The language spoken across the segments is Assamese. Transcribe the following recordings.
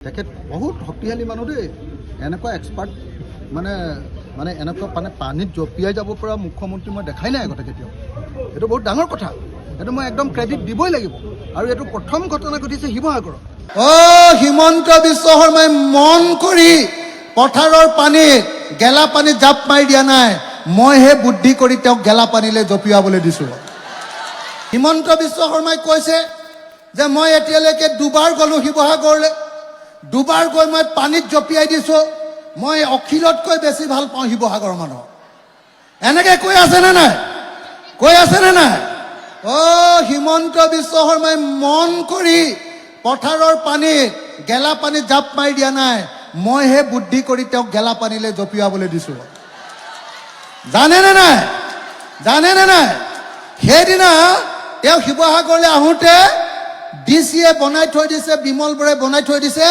তেখেত বহুত শক্তিশালী মানুহ দেই এনেকুৱা এক্সপাৰ্ট মানে মানে এনেকুৱা মানে পানীত জঁপিয়াই যাব পৰা মুখ্যমন্ত্ৰী মই দেখাই নাই আগতে কেতিয়াও এইটো বহুত ডাঙৰ কথা এইটো মই একদম ক্ৰেডিট দিবই লাগিব আৰু এইটো প্ৰথম ঘটনা ঘটিছে শিৱসাগৰত হিমন্ত বিশ্ব শৰ্মাই মন কৰি পথাৰৰ পানীত গেলা পানীত জাপ মাৰি দিয়া নাই মই হে বুদ্ধি কৰি তেওঁক গেলা পানীলৈ জঁপিয়াবলৈ দিছোঁ হিমন্ত বিশ্ব শৰ্মাই কৈছে যে মই এতিয়ালৈকে দুবাৰ গ'লো শিৱসাগৰলৈ দুবাৰ গৈ মই পানীত জঁপিয়াই দিছোঁ মই অখিলতকৈ বেছি ভাল পাওঁ শিৱসাগৰৰ মানুহ এনেকৈ কৈ আছেনে নাই হিমন্ত বিশ্ব শৰ্মাই মন কৰি পথাৰৰ পানীত গেলা পানীত জাপ মাৰি দিয়া নাই মই হে বুদ্ধি কৰি তেওঁক গেলা পানীলৈ জঁপিয়াবলৈ দিছোঁ জানেনে নাই সেইদিনা তেওঁ শিৱসাগৰলৈ আহোঁতে ডিচিয়ে বনাই থৈ দিছে বিমল বৰাই বনাই থৈ দিছে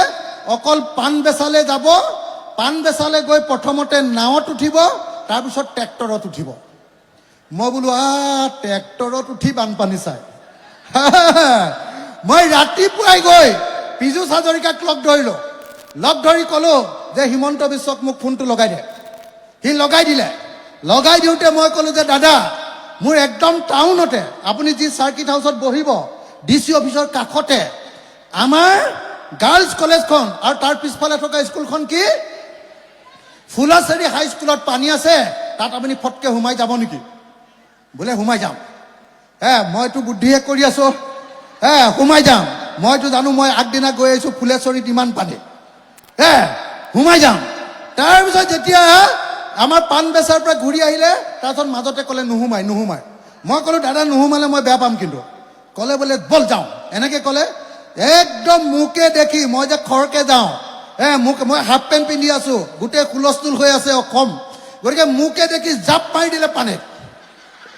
অকল পাণ বেচালে যাব পাণ বেচালে গৈ প্ৰথমতে নাৱত উঠিব তাৰপিছত ট্ৰেক্টৰত উঠিব মই বোলো ট্ৰেক্টৰত উঠি বানপানী চাই মই ৰাতিপুৱাই গৈ পীযুষ হাজৰিকাক লগ ধৰি ক'লো যে হিমন্ত বিশ্বক মোক ফোনটো লগাই দে সি লগাই দিলে লগাই দিওঁতে মই ক'লো যে দাদা মোৰ একদম টাউনতে আপুনি যি চাৰ্কিট হাউচত বহিব ডিচি অফিচৰ কাষতে আমাৰ গাৰ্লছ কলেজখন আৰু তাৰ পিছফালে থকা স্কুলখন কি ফুলাচেৰী হাই স্কুলত পানী আছে তাত আপুনি ফটকে সোমাই যাব নেকি বোলে সোমাই যাম মইতো বুদ্ধিয়ে কৰি আছো সোমাই যাম মইতো জানো মই আগদিনা গৈ আহিছোঁ ফুলেশ্বৰীত ইমান পানী সোমাই যাম তাৰপিছত যেতিয়া আমাৰ পাণ বেচাৰ পৰা ঘূৰি আহিলে তাৰপিছত মাজতে ক'লে নোসোমাই মই ক'লো দাদা নোসোমালে মই বেয়া পাম কিন্তু ক'লে বোলে বল যাওঁ এনেকৈ ক'লে একদম মোকে দেখি মই যে খৰকৈ যাওঁ মই হাফ পেণ্ট পিন্ধি আছোঁ গোটেই হুলস্থুল হৈ আছে অসম গতিকে মোকে দেখি জাপ মাৰি দিলে পানীত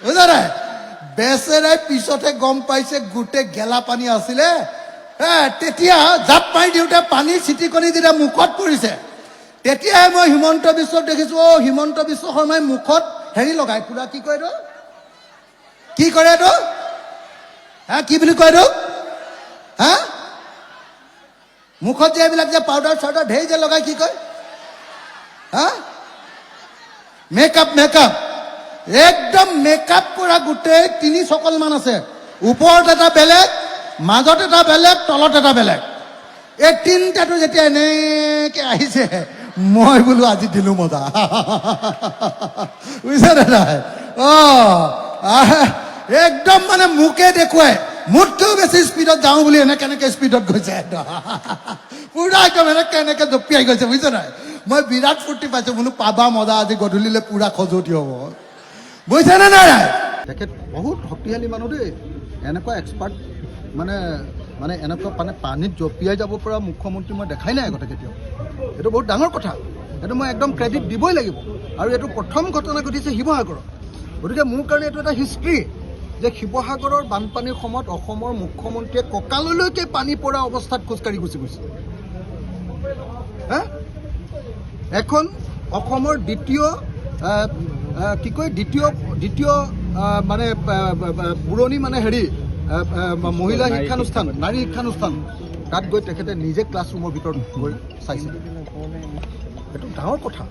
বুজা নাই বেচেৰাই পিছতহে গম পাইছে গোটেই গেলা পানী আছিলে তেতিয়া জাপ মাৰি দিওঁতে পানী চিটিকনি যেতিয়া মুখত পৰিছে তেতিয়াহে মই হিমন্ত বিশ্বক দেখিছোঁ হিমন্ত বিশ্ব শৰ্মাই মুখত হেৰি লগাই পুৰা কি কয় এইটো কি কৰে এইটো কি বুলি কয় এইটো মুখত যে এইবিলাক যে পাউডাৰ চাউডাৰ ঢেৰ যে লগাই কি কয় মেকআপ একদম মেকআপ কৰা গোটেই 3 চকলমান আছে ওপৰত এটা বেলেগ মাজত এটা বেলেগ তলত এটা বেলেগ এই তিনিটাটো যেতিয়া এনেকৈ আহিছে মই বোলো আজি দিলোঁ মজা বুজিছে নাই একদম মানে মোকে দেখুৱাই মোতকৈও বেছি স্পীডত যাওঁ বুলি এনেকৈ স্পীডত গৈছে পুৰা একদম এনেকৈ জঁপিয়াই গৈছে বুজিছে নাই মই বিৰাট ফূৰ্তি পাইছোঁ বোলো পাবা মজা আজি গধূলিলৈ পুৰা খজুৱতি হ'ব বুজিছেনে নাই তেখেত বহুত শক্তিশালী মানুহ দেই এনেকুৱা এক্সপাৰ্ট মানে মানে এনেকুৱা মানে পানীত জঁপিয়াই যাব পৰা মুখ্যমন্ত্ৰী মই দেখাই নাই আগতে কেতিয়াও এইটো বহুত ডাঙৰ কথা এইটো মই একদম ক্ৰেডিট দিবই লাগিব আৰু এইটো প্ৰথম ঘটনা ঘটিছে শিৱসাগৰত গতিকে মোৰ কাৰণে এইটো এটা হিষ্ট্ৰী যে শিৱসাগৰৰ বানপানীৰ সময়ত অসমৰ মুখ্যমন্ত্ৰীয়ে কঁকাললৈকে পানী পৰা অৱস্থাত খোজকাঢ়ি গুচি গৈছে এখন অসমৰ দ্বিতীয় মানে পুৰণি মানে হেৰি মহিলা শিক্ষানুষ্ঠান নাৰী শিক্ষানুষ্ঠান তাত গৈ তেখেতে নিজে ক্লাছৰুমৰ ভিতৰত গৈ চাইছিল এইটো ডাঙৰ কথা